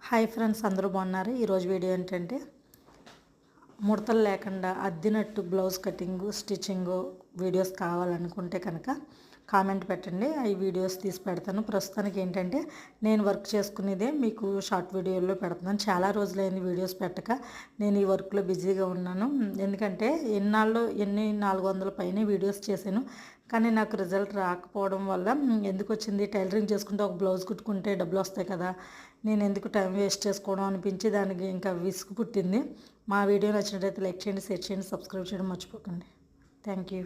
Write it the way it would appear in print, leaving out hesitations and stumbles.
Hi friends, అందరూ బాగున్నారు. ఈరోజు వీడియో ఏంటంటే ముడతలు లేకుండా అద్దినట్టు బ్లౌజ్ కటింగు స్టిచ్చింగు వీడియోస్ కావాలనుకుంటే కనుక కామెంట్ పెట్టండి. ఈ వీడియోస్ తీసి పెడతాను. ప్రస్తుతానికి ఏంటంటే నేను వర్క్ చేసుకునేదే మీకు షార్ట్ వీడియోలో పెడుతున్నాను. చాలా రోజులైంది వీడియోస్ పెట్టక. నేను ఈ వర్క్లో బిజీగా ఉన్నాను. ఎందుకంటే ఎన్ని 400 పైన వీడియోస్ చేశాను, కానీ నాకు రిజల్ట్ రాకపోవడం వల్ల ఎందుకు వచ్చింది, టైలరింగ్ చేసుకుంటే ఒక బ్లౌజ్ కుట్టుకుంటే డబ్బులు వస్తాయి కదా, నేను ఎందుకు టైం వేస్ట్ చేసుకోవడం అనిపించి దానికి ఇంకా విసుగు పుట్టింది. మా వీడియో నచ్చినట్లయితే లైక్ చేయండి, షేర్ చేయండి, సబ్స్క్రైబ్ చేయడం మర్చిపోకండి. Thank you.